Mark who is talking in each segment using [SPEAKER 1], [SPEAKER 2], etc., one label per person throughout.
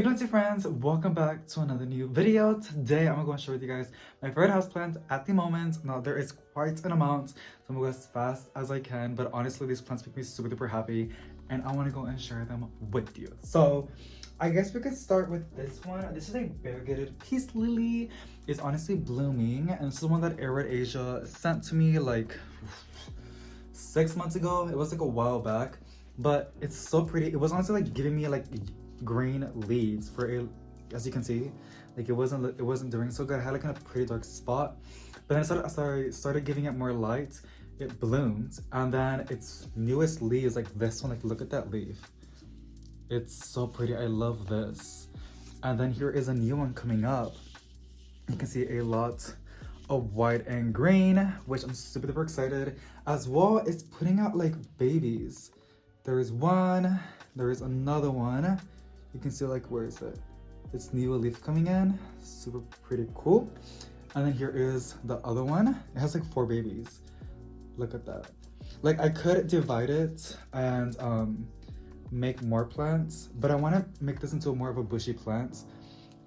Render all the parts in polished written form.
[SPEAKER 1] Hey friends, welcome back to another new video. Today I'm going to share with you guys my favorite houseplant at the moment. Now there is quite an amount, so I'm going to go as fast as I can, but honestly these plants make me super duper happy and I want to go and share them with you. So I guess we could start with this one. This is a variegated peace lily. It's honestly blooming, and this is one that Arid Asia sent to me like 6 months ago. It was like a while back, but it's so pretty. It was honestly like giving me like green leaves for a, as you can see, like it wasn't doing so good. I had like a pretty dark spot, but then I started giving it more light. It bloomed, and then its newest leaves like this one. Like look at that leaf. It's so pretty. I love this. And then here is a new one coming up. You can see a lot of white and green, which I'm super duper excited. As well, it's putting out like babies. There is one, there is another one. You can see like, where is it? It's new leaf coming in, super pretty cool. And then here is the other one. It has like 4 babies. Look at that. Like I could divide it and make more plants, but I want to make this into more of a bushy plant.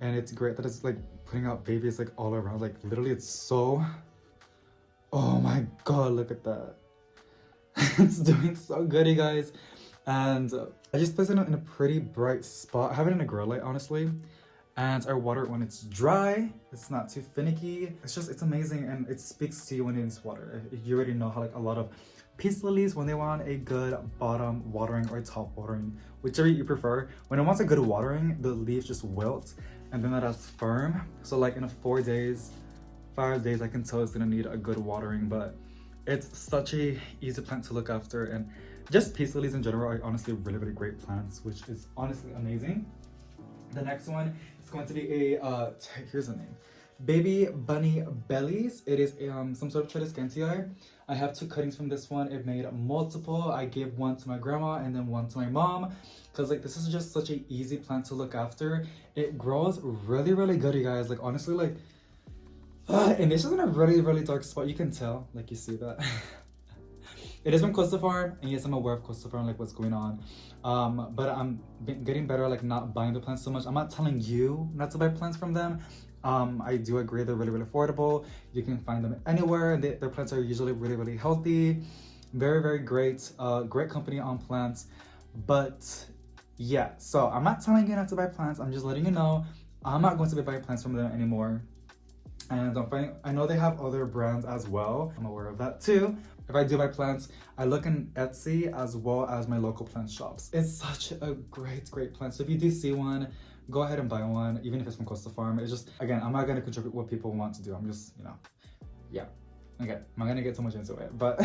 [SPEAKER 1] And it's great that it's like putting out babies like all around. Like literally it's so, oh my god, look at that. It's doing so good, you guys. And I just placed it in a pretty bright spot. I have it in a grow light, honestly, and I water it when it's dry. It's not too finicky. It's amazing, and it speaks to you when it needs water. You already know how like a lot of peace lilies, when they want a good bottom watering or top watering, whichever you prefer, when it wants a good watering, the leaves just wilt and then that is firm. So like in 5 days I can tell it's gonna need a good watering. But it's such a easy plant to look after, and just peace lilies in general are honestly really great plants, which is honestly amazing. The next one is going to be a here's the name, baby bunny bellies. It is some sort of Tryscantia Ti. I have 2 cuttings from this one. It made multiple. I gave one to my grandma and then one to my mom, because like this is just such an easy plant to look after. It grows really good, you guys. Like honestly, like and this is in a really dark spot. You can tell, like you see that. It is from Costa Farm, and yes, I'm aware of Costa Farm, like what's going on. But I'm getting better, like not buying the plants so much. I'm not telling you not to buy plants from them. I do agree they're really affordable. You can find them anywhere. Their plants are usually really healthy. Very great. Great company on plants. But yeah, so I'm not telling you not to buy plants. I'm just letting you know I'm not going to be buying plants from them anymore. And I know they have other brands as well. I'm aware of that too. If I do buy plants, I look in Etsy as well as my local plant shops. It's such a great plant. So if you do see one, go ahead and buy one, even if it's from Costa Farm. It's just, again, I'm not gonna contribute what people want to do. I'm just, yeah. Okay, I'm not gonna get too much into it, but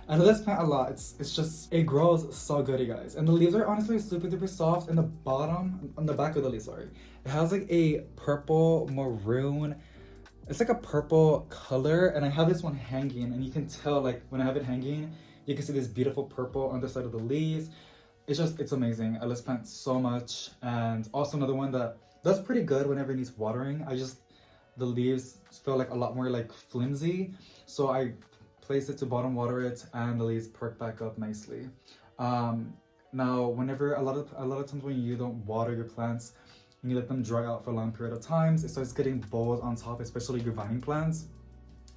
[SPEAKER 1] I love this plant a lot. It's just, it grows so good, you guys. And the leaves are honestly super duper soft. In the bottom, on the back of the leaf, sorry, it has like a purple maroon. It's like a purple color, and I have this one hanging, and you can tell like when I have it hanging, you can see this beautiful purple on the side of the leaves. It's amazing. I love this plant so much. And also another one that does pretty good whenever it needs watering. The leaves feel like a lot more like flimsy, so I place it to bottom water it, and the leaves perk back up nicely. Now whenever a lot of times when you don't water your plants, and you let them dry out for a long period of times, it starts getting bold on top, especially your vining plants,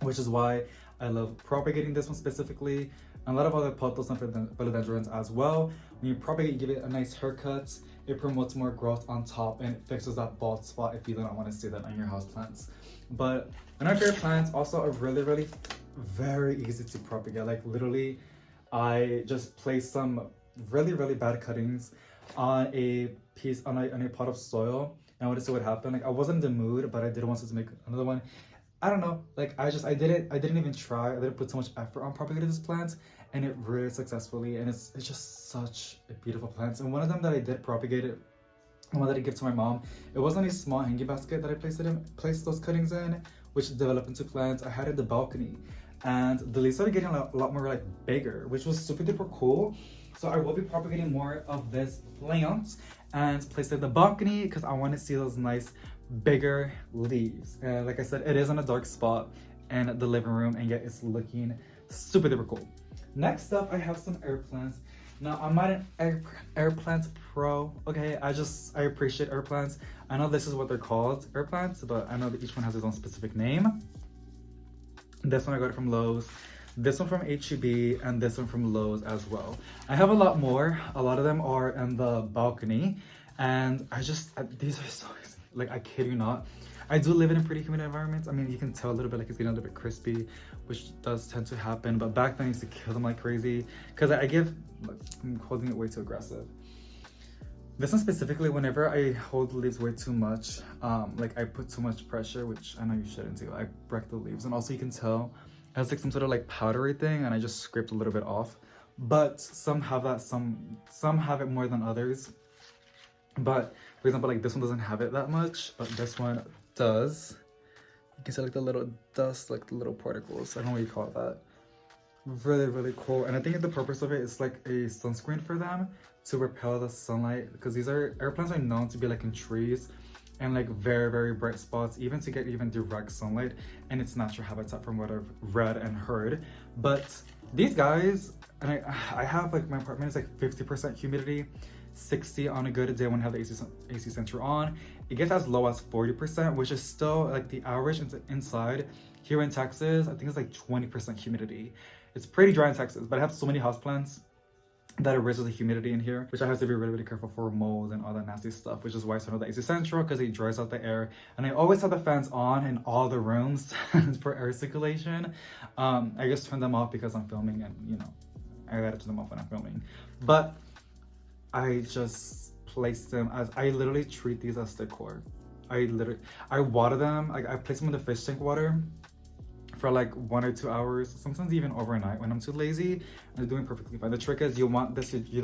[SPEAKER 1] which is why I love propagating this one specifically, and a lot of other Pothos and Philodendrons as well. When you propagate, you give it a nice haircut, it promotes more growth on top, and it fixes that bald spot if you do not want to see that on your house plants. But one of my favorite plants also are really very easy to propagate. Like literally, I just placed some really bad cuttings on a piece on a pot of soil, and I wanted to see what happened. Like I wasn't in the mood, but I did want to make another one. I don't know, like I didn't even try. I didn't put so much effort on propagating this plant, and it really successfully, and it's just such a beautiful plant. And one of them that I did propagate it, the one that I gave to my mom, it wasn't a small hanging basket that I placed those cuttings in, which developed into plants. I had it in the balcony, and the leaves started getting a lot more like bigger, which was super duper cool. So I will be propagating more of this plant and place it in the balcony, because I want to see those nice bigger leaves. And like I said, it is on a dark spot in the living room, and yet it's looking super duper cool. Next up, I have some air plants. Now, I'm not an air plants pro, okay? I appreciate air plants. I know this is what they're called, air plants, but I know that each one has its own specific name. This one I got it from Lowe's. This one from HEB, and this one from Lowe's as well. I have a lot more. A lot of them are in the balcony, and these are so, like, I kid you not. I do live in a pretty humid environment. I mean, you can tell a little bit like it's getting a little bit crispy, which does tend to happen. But back then I used to kill them like crazy because I'm holding it way too aggressive. This one specifically, whenever I hold the leaves way too much, like I put too much pressure, which I know you shouldn't do. I break the leaves, and also you can tell it has like some sort of like powdery thing, and I just scraped a little bit off. But some have that, some have it more than others. But for example, like this one doesn't have it that much, but this one does. You can see like the little dust, like the little particles. I don't know what you call that. Really, really cool. And I think the purpose of it is like a sunscreen for them to repel the sunlight, because these air plants are known to be like in trees and like very, very bright spots, even to get even direct sunlight, and it's natural habitat from what I've read and heard. But these guys, and I have like, my apartment is like 50% humidity, 60 on a good day when I have the AC center on. It gets as low as 40%, which is still like the average inside here in Texas. I think it's like 20% humidity. It's pretty dry in Texas, but I have so many houseplants that it raises the humidity in here, which I have to be really, really careful for mold and all that nasty stuff, which is why I started the AC Central, because it dries out the air. And I always have the fans on in all the rooms for air circulation. I just turn them off because I'm filming, and you know, I gotta turn them off when I'm filming. But I just place them as, I literally treat these as decor. I water them, I place them in the fish tank water for like 1 or 2 hours, sometimes even overnight when I'm too lazy, and they're doing perfectly fine. The trick is you want this, you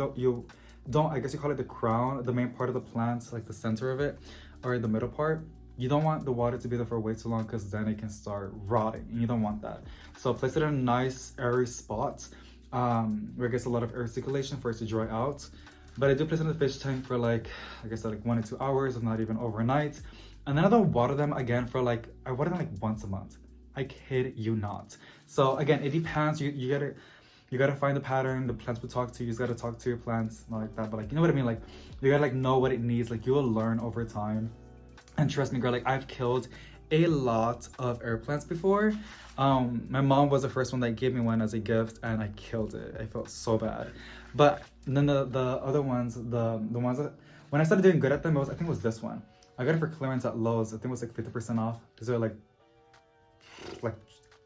[SPEAKER 1] don't, I guess you call it the crown, the main part of the plant, like the center of it, or the middle part. You don't want the water to be there for way too long, because then it can start rotting, and you don't want that. So place it in a nice airy spot where it gets a lot of air circulation for it to dry out. But I do place it in the fish tank for like I said, like 1 or 2 hours, if not even overnight. And then I don't water them again for like, I water them like once a month. I kid you not. So again, it depends. You gotta find the pattern. The plants will talk to you. You just gotta talk to your plants, not like that, but like, you know what I mean? Like, you gotta like know what it needs. Like, you will learn over time. And trust me, girl, like I've killed a lot of air plants before. My mom was the first one that gave me one as a gift, and I killed it. I felt so bad. But then the other ones, the ones that, when I started doing good at them, I think it was this one. I got it for clearance at Lowe's. I think it was like 50% off. These are like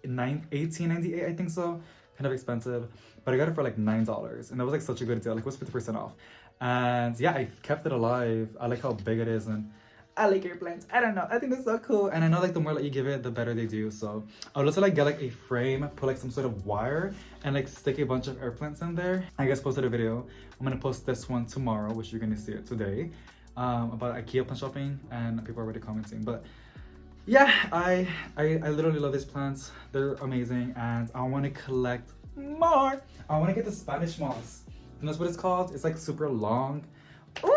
[SPEAKER 1] $18.98, I think so. Kind of expensive, but I got it for like $9, and that was like such a good deal. Like, it was 50% off, and yeah, I kept it alive. I like how big it is, and I like air plants. I don't know, I think that's so cool. And I know like the more like you give it, the better they do. So I would also like get like a frame, put like some sort of wire, and like stick a bunch of air plants in there. I guess posted a video. I'm gonna post this one tomorrow, which you're gonna see it today, about IKEA plant shopping, and people are already commenting. But yeah, I literally love these plants. They're amazing, and I want to collect more. I want to get the Spanish moss, and that's what it's called. It's like super long. Ooh,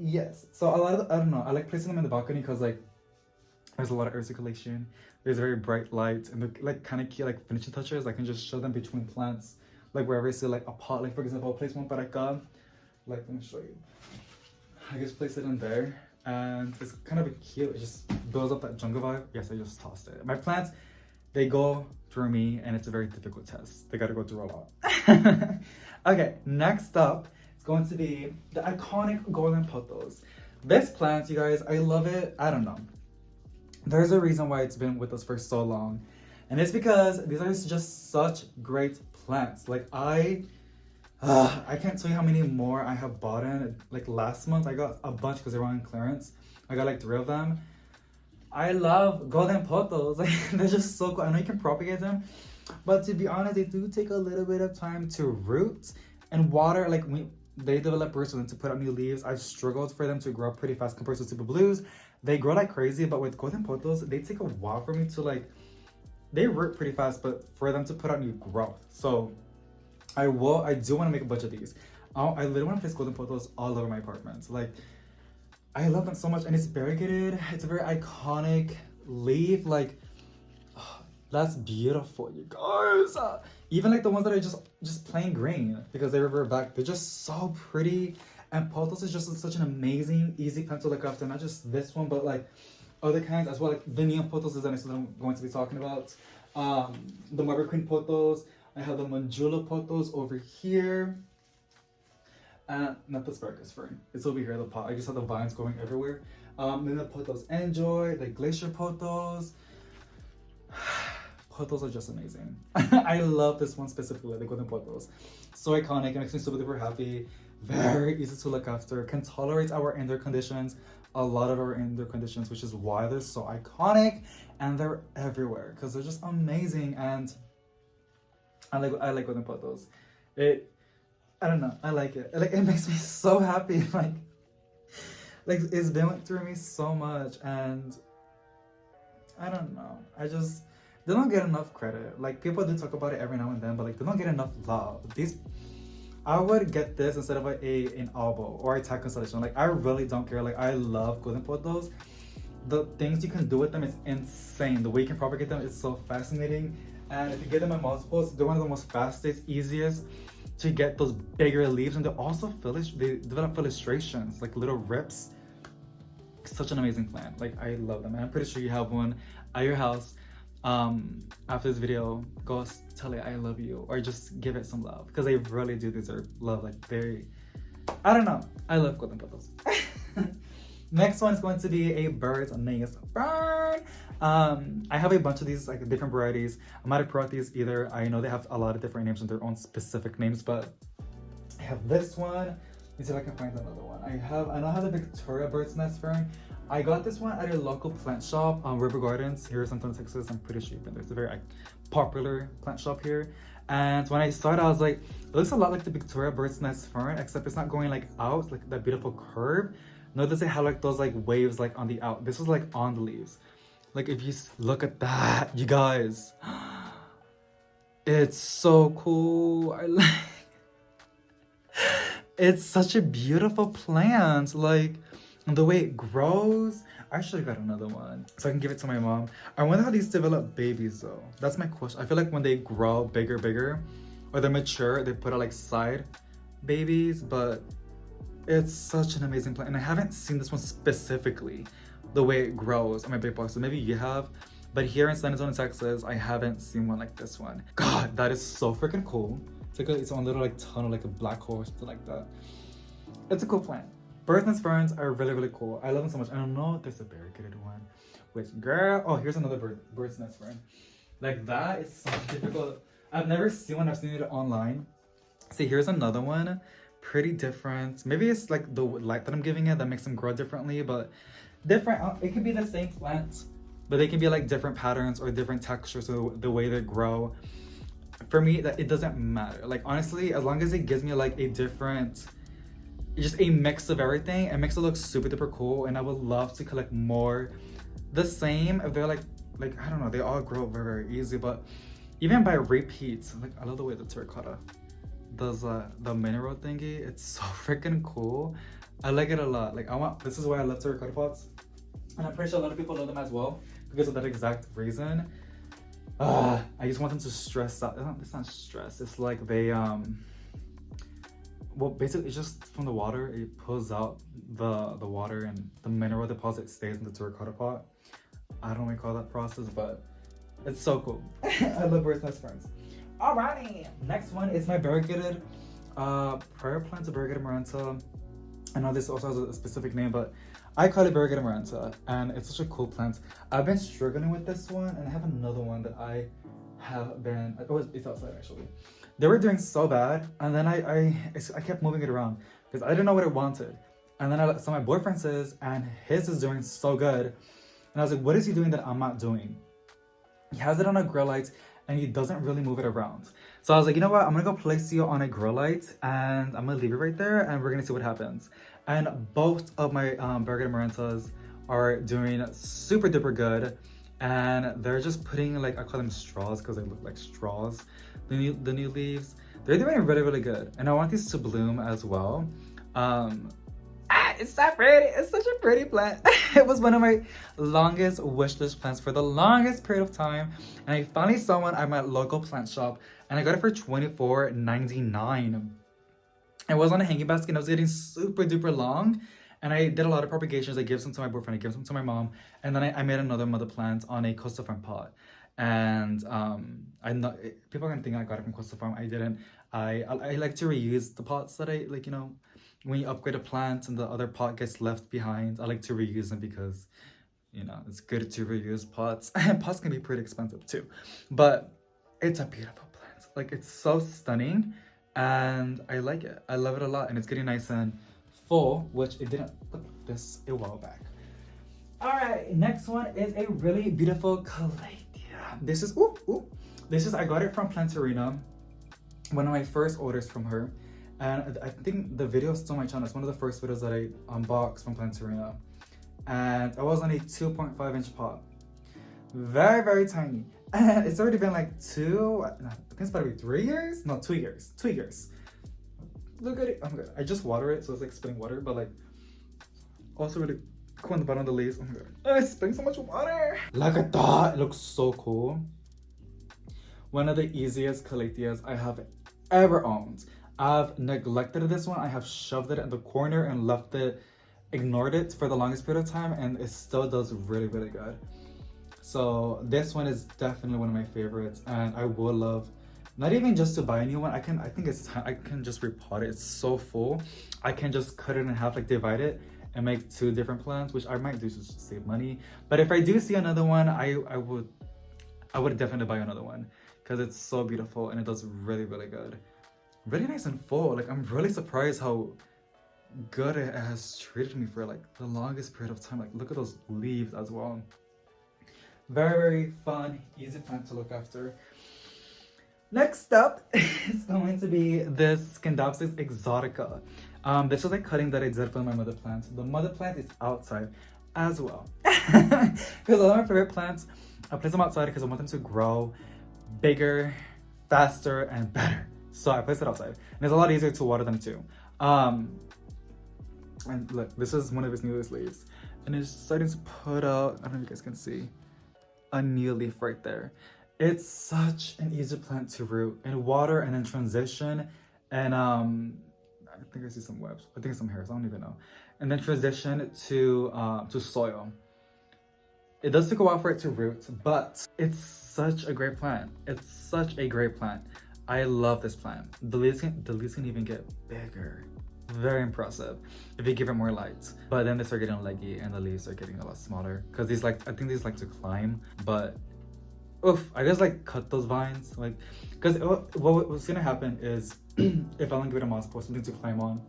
[SPEAKER 1] yes. So I don't know. I like placing them in the balcony because like there's a lot of air circulation. There's very bright light, and they're like kind of cute, like finishing touches. I can just show them between plants, like wherever I see like a pot. Like for example, I'll place one para acá. Like, let me show you. I just place it in there. And it's kind of cute. It just builds up that jungle vibe. Yes, I just tossed it. My plants, they go through me, and it's a very difficult test. They gotta go through a lot. Okay, next up, it's going to be the iconic golden pothos. This plant, you guys, I love it. I don't know. There's a reason why it's been with us for so long. And it's because these are just such great plants. Like, I can't tell you how many more I have bought in. Like last month, I got a bunch because they were on clearance. I got like 3 of them. I love golden pothos. Like, they're just so cool. I know you can propagate them, but to be honest, they do take a little bit of time to root and water. Like, they develop roots for them to put out new leaves. I've struggled for them to grow pretty fast compared to super blues. They grow like crazy, but with golden pothos, they take a while for me to like, they root pretty fast, but for them to put out new growth. So I do want to make a bunch of these. I literally want to place golden pothos all over my apartment. Like, I love them so much, and it's variegated. It's a very iconic leaf. Like, oh, that's beautiful, you guys. Even like the ones that are just plain green because they revert back. They're just so pretty. And Pothos is just such an amazing, easy plant to look after. Not just this one, but like other kinds as well. Like the neon Pothos is the next one I'm going to be talking about. The Marble Queen Pothos. I have the Manjula Pothos over here. And not the Asparagus Fern. It's over here, the pot. I just have the vines going everywhere. Then the Pothos Enjoy, the Glacier Pothos. Pothos are just amazing. I love this one specifically, the Golden Pothos. So iconic, it makes me super duper happy. Very easy to look after. Can tolerate our indoor conditions, a lot of our indoor conditions, which is why they're so iconic. And they're everywhere because they're just amazing. And I like Golden Pothos. I don't know, I like it. Like it makes me so happy. Like it's been through me so much, and I don't know. They don't get enough credit. Like people do talk about it every now and then, but like they don't get enough love. I would get this instead of an elbow or a tag constellation. Like I really don't care. Like I love Golden Pothos. The things you can do with them is insane. The way you can propagate them is so fascinating. And if you get them in multiples, they're one of the most fastest, easiest to get those bigger leaves, and they also they develop illustrations, like little rips. Such an amazing plant. Like I love them, and I'm pretty sure you have one at your house. After this video, go tell it I love you, or just give it some love because they really do deserve love. Like I don't know. I love Golden Pothos. Next one is going to be a bird's nest Fern. I have a bunch of these like different varieties. I'm not a pro at these either. I know they have a lot of different names and their own specific names, but I have this one. Let me see if I can find another one. I know I have the Victoria bird's nest Fern. I got this one at a local plant shop, River Gardens here in Central Texas. I'm pretty sure you've been there. It's a very popular plant shop here. And when I saw it, I was like, it looks a lot like the Victoria bird's nest Fern, except it's not going like out, like that beautiful curve. Notice it had like those like waves like on the out. This was like on the leaves. Like if you look at that, you guys, it's so cool. It's such a beautiful plant. Like the way it grows. I should have got another one so I can give it to my mom. I wonder how these develop babies though. That's my question. I feel like when they grow bigger, or they're mature, they put out like side babies, but it's such an amazing plant. And I haven't seen this one specifically, the way it grows on my big box. So maybe you have, but here in San Antonio, Texas, I haven't seen one like this one. God, that is so freaking cool. It's like its own little like tunnel, like a black hole or something like that. It's a cool plant. Bird's nest ferns are really, really cool. I love them so much. I don't know if there's a variegated one. Which, girl, oh, here's another bird's nest fern. Like that is so difficult. I've never seen one, I've seen it online. See, here's another one. Pretty different. Maybe it's like the light that I'm giving it that makes them grow differently, but different. It could be the same plant, but they can be like different patterns or different textures of the way they grow. For me, that it doesn't matter. Like honestly, as long as it gives me like a different, just a mix of everything, it makes it look super duper cool. And I would love to collect more. The same if they're like I don't know, they all grow very, very easy, but even by repeats, like I love the way the terracotta does the mineral thingy. It's so freaking cool. I like it a lot. Like this is why I love terracotta pots, and I'm pretty sure a lot of people love them as well because of that exact reason. I just want them to stress out. It's not stress. It's like they well, basically it's just from the water. It pulls out the water, and the mineral deposit stays in the terracotta pot. I don't know what you call that process, but it's so cool. I love bird's nest ferns. Alrighty, next one is my variegated prayer plant, variegated Maranta. I know this also has a specific name, but I call it variegated Maranta, and it's such a cool plant. I've been struggling with this one, and I have another one that I have been. Oh, it's outside actually. They were doing so bad, and then I kept moving it around because I didn't know what it wanted. And then I saw my boyfriend says, and his is doing so good, and I was like, what is he doing that I'm not doing? He has it on a grow light, and he doesn't really move it around. So I was like, you know what? I'm gonna go place you on a grow light, and I'm gonna leave it right there, and we're gonna see what happens. And both of my variegated Marantas are doing super duper good, and they're just putting like, I call them straws because they look like straws. The new leaves, they're doing really, really good, and I want these to bloom as well. It's so pretty. It's such a pretty plant. It was one of my longest wish list plants for the longest period of time. And I finally saw one at my local plant shop. And I got it for $24.99. It was on a hanging basket and I was getting super duper long. And I did a lot of propagations. I gave some to my boyfriend, I gave some to my mom. And then I made another mother plant on a Coastal Farm pot. And I'm not, people are gonna think I got it from Coastal Farm. I didn't. I like to reuse the pots that I, like, you know, when you upgrade a plant and the other pot gets left behind, I like to reuse them because, you know, it's good to reuse pots. And pots can be pretty expensive too. But it's a beautiful plant. Like, it's so stunning. And I like it. I love it a lot. And it's getting nice and full, which it didn't look like this a while back. Alright, next one is a really beautiful Calathea. This is, I got it from Plantarina. One of my first orders from her. And I think the video is still on my channel. It's one of the first videos that I unboxed from Plantarina. And I was on a 2.5 inch pot. Very, very tiny. And it's already been like I think it's about to be 3 years? No, 2 years. 2 years. Look at it. I'm good. I just water it, so it's like spilling water, but like also really cool on the bottom of the leaves. Oh my god. Oh, it's spilling so much water. Look at that. It looks so cool. One of the easiest Calatheas I have ever owned. I've neglected this one. I have shoved it in the corner and left it, ignored it for the longest period of time, and it still does really, really good. So this one is definitely one of my favorites, and I would love, not even just to buy a new one. I think it's time. I can just repot it. It's so full. I can just cut it in half, like divide it, and make 2 different plants, which I might do to save money. But if I do see another one, I would definitely buy another one because it's so beautiful and it does really, really good. Really nice and full. Like, I'm really surprised how good it has treated me for like the longest period of time. Like, look at those leaves as well. Very, very fun, easy plant to look after. Next up is going to be this Skindapsis Exotica. This was a cutting that I did for my mother plant. The mother plant is outside as well. Because a lot of my favorite plants, I place them outside because I want them to grow bigger, faster, and better. So I place it outside. And it's a lot easier to water them too. And look, this is one of its newest leaves. And it's starting to put out, I don't know if you guys can see, a new leaf right there. It's such an easy plant to root and water and then transition. And I think I see some webs. I think some hairs, I don't even know. And then transition to soil. It does take a while for it to root, but it's such a great plant. It's such a great plant. I love this plant. The leaves can even get bigger. Very impressive if you give it more light. But then they start getting leggy and the leaves are getting a lot smaller because I think these like to climb. But oof, I just like cut those vines, like, because what's gonna happen is if I don't give it a moss or something to climb on,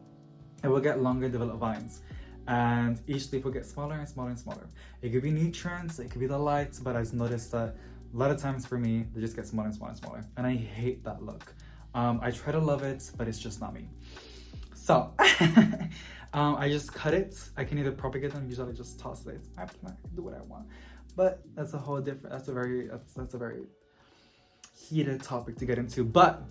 [SPEAKER 1] it will get longer developed vines. And each leaf will get smaller and smaller and smaller. It could be nutrients, it could be the light, but I've noticed that a lot of times for me, they just get smaller and smaller and smaller. And I hate that look. I try to love it, but it's just not me. So, I just cut it. I can either propagate them, usually I just toss it. I do what I want. But that's a whole different, that's a very heated topic to get into. But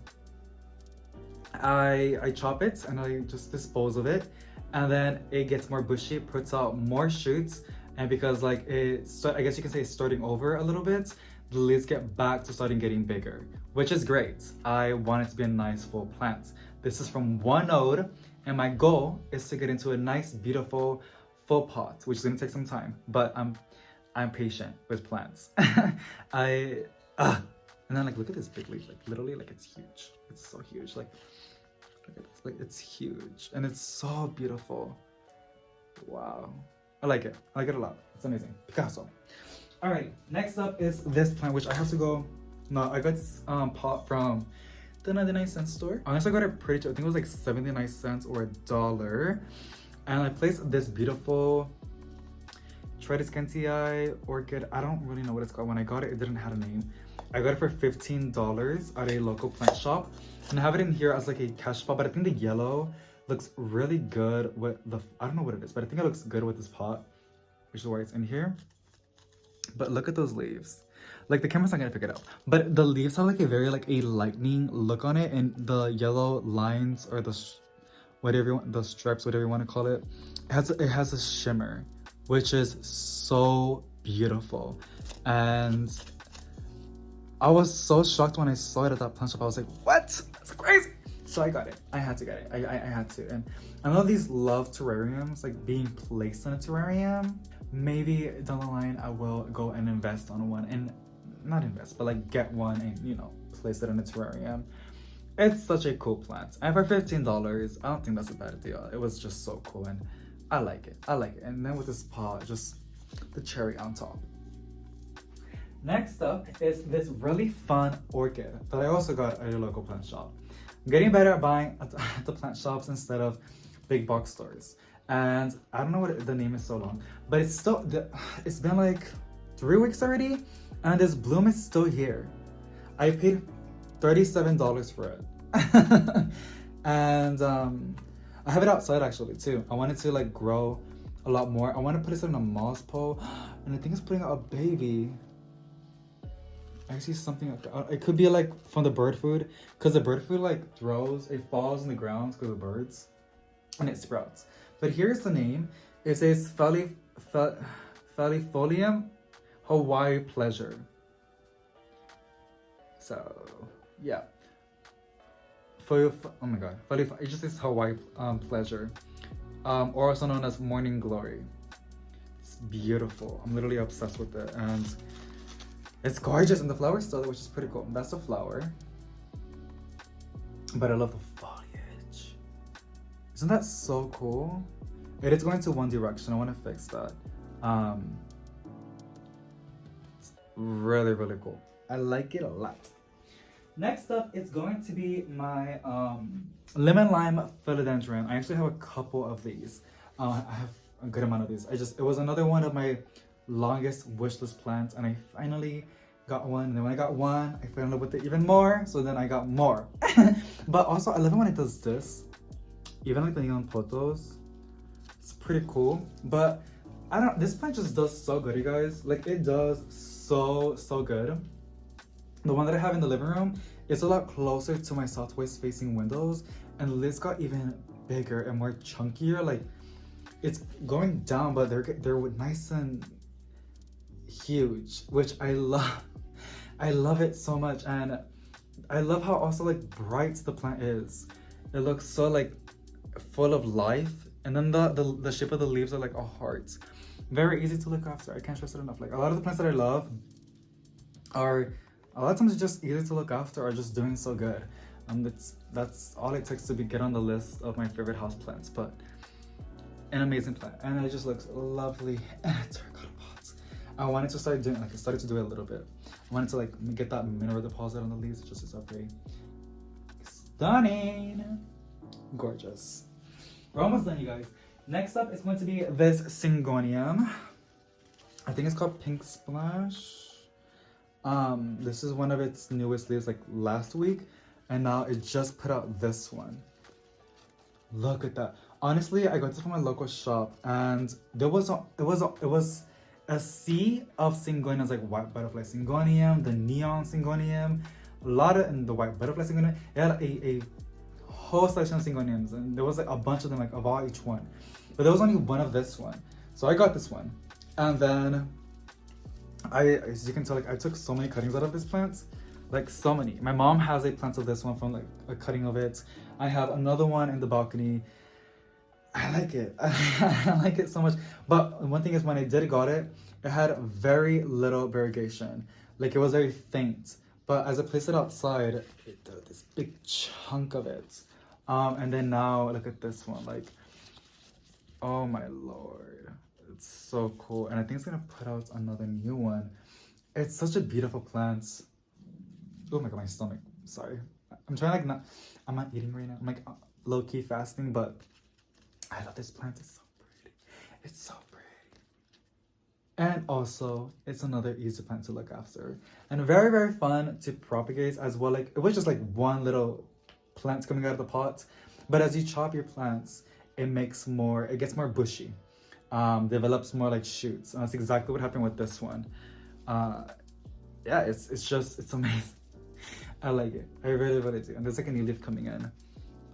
[SPEAKER 1] I chop it and I just dispose of it. And then it gets more bushy, puts out more shoots. And because like I guess you can say it's starting over a little bit, the leaves get back to starting getting bigger, which is great. I want it to be a nice full plant. This is from one node, and my goal is to get into a nice, beautiful, full pot, which is gonna take some time, but I'm patient with plants. And then like, look at this big leaf, like literally, like it's huge. It's so huge, like, look at this, like it's huge, and it's so beautiful. Wow, I like it a lot. It's amazing, Picasso. All right, next up is this plant, which I have to go, no, I got this pot from the 99-cent store. Honestly, I got it pretty cheap. I think it was like 79 cents or $1. And I placed this beautiful Tryscantia Ti orchid. I don't really know what it's called. When I got it, it didn't have a name. I got it for $15 at a local plant shop. And I have it in here as like a cash spot, but I think the yellow looks really good with the, I don't know what it is, but I think it looks good with this pot, which is why it's in here. But look at those leaves. Like the camera's not gonna pick it up, but the leaves have like a very like a lightning look on it, and the yellow lines or the whatever you want, the stripes, whatever you want to call it. It has a shimmer, which is so beautiful. And I was so shocked when I saw it at that plant shop. I was like, what? That's crazy. So I got it. I had to get it. I had to. And I love these love terrariums, like being placed in a terrarium. Maybe down the line, I will go and invest on one, and not invest, but like get one and, you know, place it in a terrarium. It's such a cool plant. And for $15, I don't think that's a bad deal. It was just so cool, and I like it. I like it. And then with this pot, just the cherry on top. Next up is this really fun orchid that I also got at a local plant shop. I'm getting better at buying at the plant shops instead of big box stores. And I don't know what the name is so long, but it's still, it's been like 3 weeks already, and this bloom is still here. I paid $37 for it. And I have it outside actually too. I wanted to like grow a lot more. I want to put it in a moss pole, and I think it's putting out a baby. I see something, it could be like from the bird food, because the bird food like it falls on the ground because of birds, and it sprouts. But here's the name. It says Philodendron Hawaii Pleasure. So yeah, oh my god, it just says Hawaii Pleasure, or also known as Morning Glory. It's beautiful. I'm literally obsessed with it, and it's gorgeous, and the flower's still there, which is pretty cool. That's the flower, but I love the foliage. Isn't that so cool? It is going to one direction. I want to fix that. It's really, really cool. I like it a lot. Next up, it's going to be my lemon lime philodendron. I actually have a couple of these. I have a good amount of these. It was another one of my longest wishlist plants, and I finally got one. And then when I got one, I fell in love with it even more, so then I got more. But also, I love it when it does this. Even like the neon pothos, it's pretty cool. But this plant just does so good, you guys. Like, it does so good. The one that I have in the living room is a lot closer to my southwest facing windows, and the lids got even bigger and more chunkier. Like, it's going down, but they're nice and huge, which I love. I love it so much, and I love how also like bright the plant is. It looks so like full of life, and then the shape of the leaves are like a heart. Very easy to look after. I can't stress it enough. Like, a lot of the plants that I love are a lot of times just easy to look after, or just doing so good. That's all it takes to get on the list of my favorite house plants. But an amazing plant, and it just looks lovely. And it's terracotta pots. I wanted to start doing, like, I started to do it a little bit. I wanted to like get that mineral deposit on the leaves. It just is up very stunning, gorgeous. We're almost done, you guys. Next up is going to be this Syngonium. I think it's called Pink Splash. This is one of its newest leaves, like last week, and now it just put out this one. Look at that. Honestly, I got this from my local shop, and it was a sea of Syngoniums, like white butterfly Syngonium, the neon Syngonium, and the white butterfly Syngonium. It had a whole selection of Syngoniums, and there was like a bunch of them, like of all each one. But there was only one of this one, so I got this one, and then as you can tell, like, I took so many cuttings out of this plant, like so many. My mom has a plant of this one from like a cutting of it. I have another one in the balcony. I like it. I like it so much. But one thing is, when I got it, it had very little variegation. Like, it was very faint. But as I placed it outside, it did this big chunk of it. And then now look at this one. Like, oh my lord, it's so cool. And I think it's gonna put out another new one. It's such a beautiful plant. Oh my god, my stomach. Sorry. I'm trying like I'm not eating right now. I'm like low-key fasting, but I love this plant. It's so pretty. It's so pretty. And also, it's another easy plant to look after. And very, very fun to propagate as well. Like, it was just like one little plant coming out of the pot. But as you chop your plants, it gets more bushy. Develops more like shoots. And that's exactly what happened with this one. Yeah, it's amazing. I like it. I really, really do. And there's like a new leaf coming in.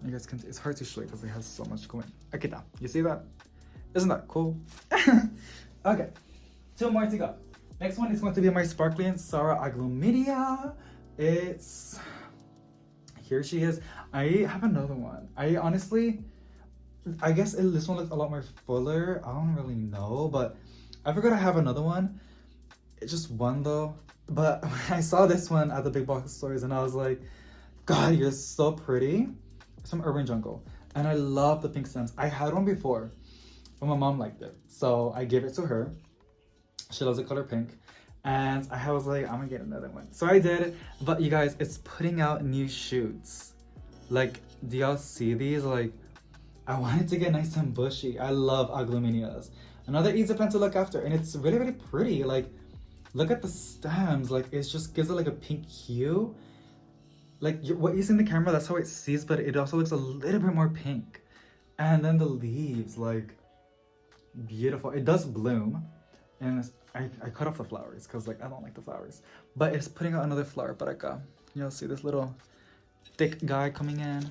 [SPEAKER 1] You guys can, it's hard to show because it has so much going. Okay, now, you see that? Isn't that cool? Okay, 2 more to go. Next one is going to be my sparkling Sora Agluminia. It's, here she is. I have another one. I honestly, I guess this one looks a lot more fuller. I don't really know, but I forgot I have another one. It's just one though. But I saw this one at the big box stores and I was like, God, you're so pretty. It's from Urban Jungle. And I love the pink stems. I had one before, but my mom liked it. So I gave it to her. She loves the color pink. And I was like, I'm gonna get another one. So I did, but you guys, it's putting out new shoots. Like, do y'all see these? Like, I want it to get nice and bushy. I love Agluminias. Another easy plant to look after, and it's really, really pretty. Like, look at the stems. Like, it just gives it like a pink hue. Like, what you see in the camera, that's how it sees, but it also looks a little bit more pink. And then the leaves, like, beautiful. It does bloom, and I cut off the flowers because, like, I don't like the flowers. But it's putting out another flower, para acá. You'll see this little thick guy coming in.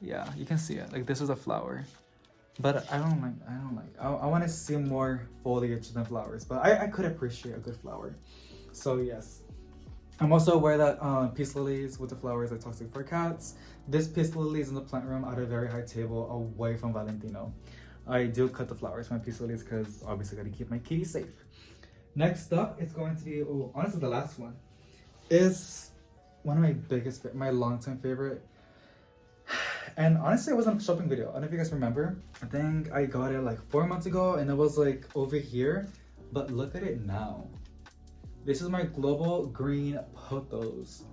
[SPEAKER 1] Yeah, you can see it. Like, this is a flower. But I don't like. I want to see more foliage than flowers. But I could appreciate a good flower. So, yes. I'm also aware that peace lilies with the flowers are toxic for cats. This peace lily is in the plant room at a very high table away from Valentino. I do cut the flowers from my peace lilies because obviously I gotta keep my kitty safe. Next up, it's going to be, oh, honestly the last one, is one of my biggest, my long-time favorite. And honestly, it wasn't a shopping video. I don't know if you guys remember. I think I got it like 4 months ago and it was like over here. But look at it now. This is my global green Pothos.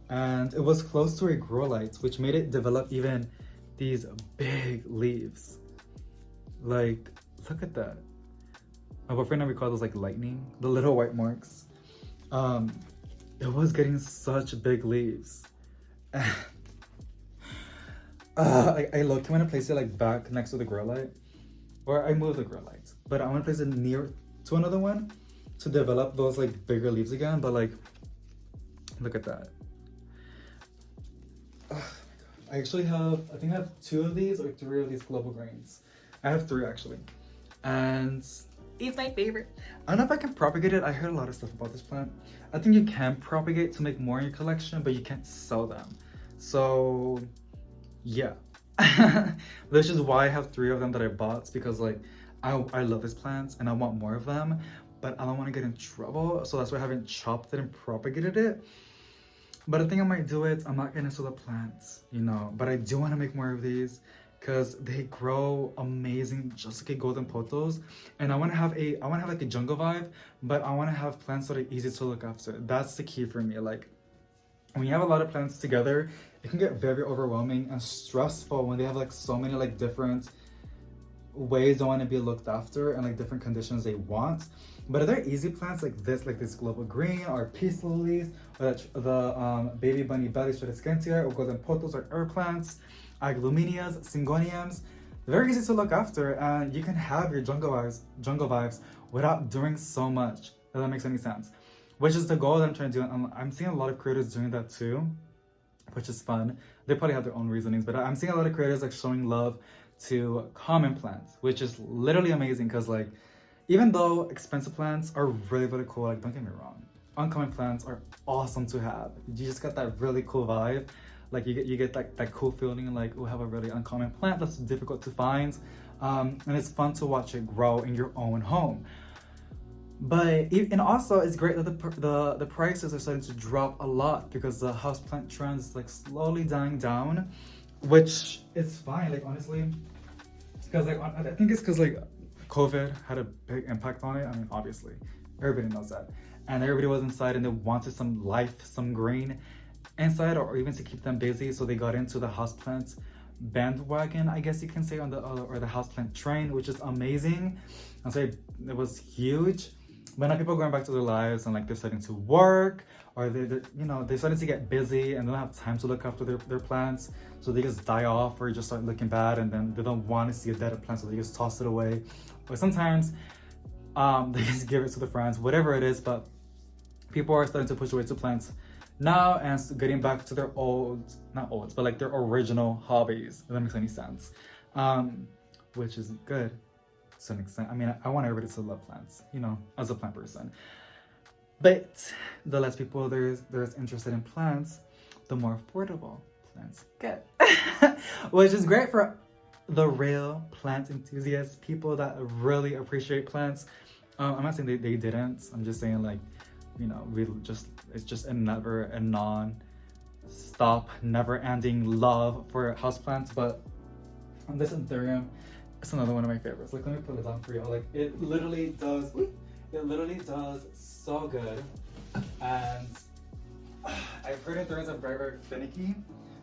[SPEAKER 1] And it was close to a grow light, which made it develop even these big leaves. Like, look at that. My boyfriend and we call those like lightning, the little white marks. It was getting such big leaves. I look, I want to place it like back next to the grow light, or I move the grow light, but I want to place it near to another one to develop those like bigger leaves again. But like, look at that. Oh my God. I actually have, I think I have 2 of these or 3 of these global greens. I have 3 actually, and it's my favorite. I don't know if I can propagate it. I heard a lot of stuff about this plant. I think you can propagate to make more in your collection, but you can't sell them. So yeah, this is why I have 3 of them that I bought, because like I love these plants and I want more of them, but I don't want to get in trouble. So that's why I haven't chopped it and propagated it. But I think I might do it. I'm not gonna sell the plants, you know, but I do want to make more of these because they grow amazing, just like a golden pothos. And I want to have like a jungle vibe, but I want to have plants that are easy to look after. That's the key for me. Like, when you have a lot of plants together, it can get very overwhelming and stressful when they have like so many like different ways they want to be looked after and like different conditions they want. But if they're easy plants like this global green or peace lilies, or the baby bunny belly Tryscantia or golden pothos or air plants, Agluminias, Syngoniums, they're very easy to look after, and you can have your jungle vibes without doing so much. If that makes any sense. Which is the goal that I'm trying to do. I'm seeing a lot of creators doing that too, which is fun. They probably have their own reasonings, but I'm seeing a lot of creators like showing love to common plants, which is literally amazing because like, even though expensive plants are really, really cool, like don't get me wrong, uncommon plants are awesome to have. You just got that really cool vibe. Like you get that cool feeling like, we have a really uncommon plant that's difficult to find. And it's fun to watch it grow in your own home. But, and also it's great that the prices are starting to drop a lot because the houseplant trend is like slowly dying down, which is fine, like honestly, because like, I think it's because like COVID had a big impact on it. I mean, obviously, everybody knows that. And everybody was inside and they wanted some life, some green inside, or even to keep them busy. So they got into the houseplant bandwagon, I guess you can say, on the or the houseplant train, which is amazing. And so it was huge. But now people are going back to their lives and like they're starting to work, or they're you know, they're starting to get busy and they don't have time to look after their plants. So they just die off or just start looking bad, and then they don't want to see a dead plant, so they just toss it away. Or sometimes they just give it to the friends, whatever it is. But people are starting to push away to plants now and getting back to their old, not old, but like their original hobbies, if that makes any sense. Which is good to an extent. I mean, I want everybody to love plants, you know, as a plant person. But the less people there's interested in plants, the more affordable plants get. Which is great for the real plant enthusiasts, people that really appreciate plants. I'm not saying they didn't. I'm just saying, like, you know, it's just a non-stop, never-ending love for houseplants. But this Stem Thorium, it's another one of my favorites. Like, let me put it down for you. Like, it literally does so good. And I've heard that Thoriums are very, very finicky,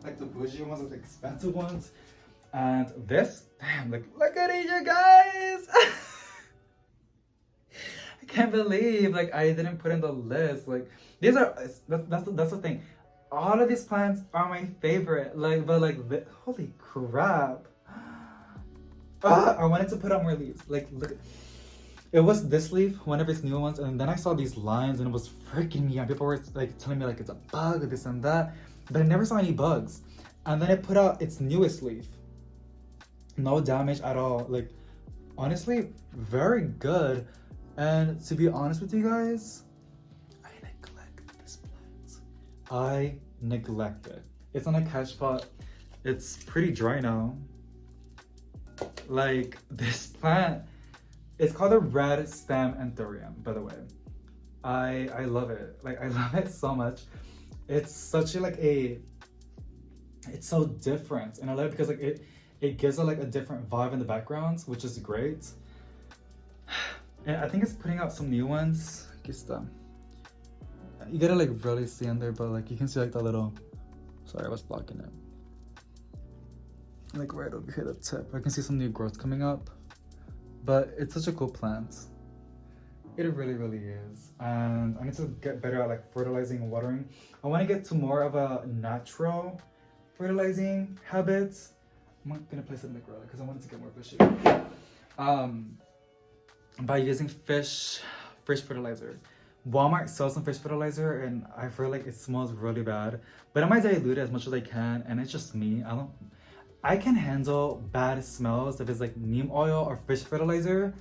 [SPEAKER 1] like the bougie ones, like the expensive ones. And this, damn, like, look at it, you guys. I can't believe, like, I didn't put in the list. Like, these are, that's the thing. All of these plants are my favorite. Like, but like, holy crap. I wanted to put out more leaves. Like, look, it was this leaf, one of its new ones, and then I saw these lines and it was freaking me out. People were like telling me like it's a bug or this and that, but I never saw any bugs. And then it put out its newest leaf. No damage at all. Like, honestly, very good. And to be honest with you guys, I neglect this plant. I neglect it. It's on a catch pot. It's pretty dry now. Like, this plant, it's called a red stem Thorium, by the way. I love it. Like, I love it so much. It's such a, like, it's so different. And I love it because, like, it gives it, like, a different vibe in the background, which is great. And I think it's putting out some new ones. You gotta, like, really see in there, but, like, you can see, like, the little, sorry, I was blocking it. Like, right over here, the tip. I can see some new growth coming up. But it's such a cool plant. It really, really is. And I need to get better at, like, fertilizing and watering. I want to get to more of a natural fertilizing habit. I'm not gonna place it in the ground because I wanted to get more bushy. By using fish fertilizer. Walmart sells some fish fertilizer and I feel like it smells really bad. But I might dilute it as much as I can, and it's just me. I can handle bad smells if it's like neem oil or fish fertilizer.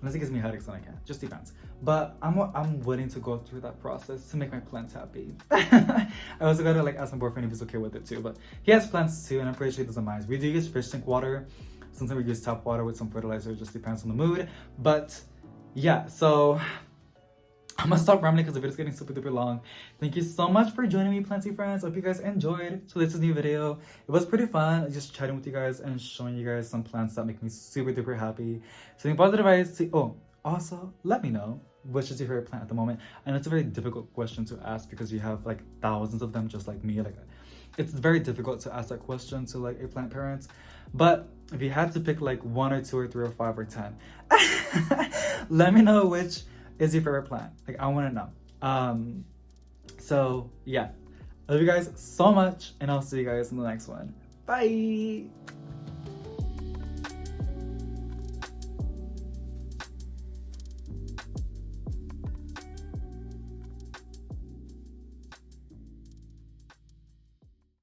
[SPEAKER 1] Unless it gives me headaches, then I can't. Just depends. But I'm willing to go through that process to make my plants happy. I also gotta, like, ask my boyfriend if he's okay with it too. But he has plants too, and I'm pretty sure he doesn't mind. We do use fish tank water. Sometimes we use tap water with some fertilizer. It just depends on the mood. But yeah, so I'm gonna stop rambling because the video's getting super duper long. Thank you so much for joining me, Planty friends. I hope you guys enjoyed today's new video. It was pretty fun just chatting with you guys and showing you guys some plants that make me super duper happy. Something positive I see. Oh, also let me know which is your favorite plant at the moment. And it's a very difficult question to ask because you have like thousands of them just like me. Like, it's very difficult to ask that question to like a plant parent. But if you had to pick like 1 or 2 or 3 or 5 or 10, let me know which is your favorite plant. Like, I want to know. So yeah, I love you guys so much, and I'll see you guys in the next one. Bye.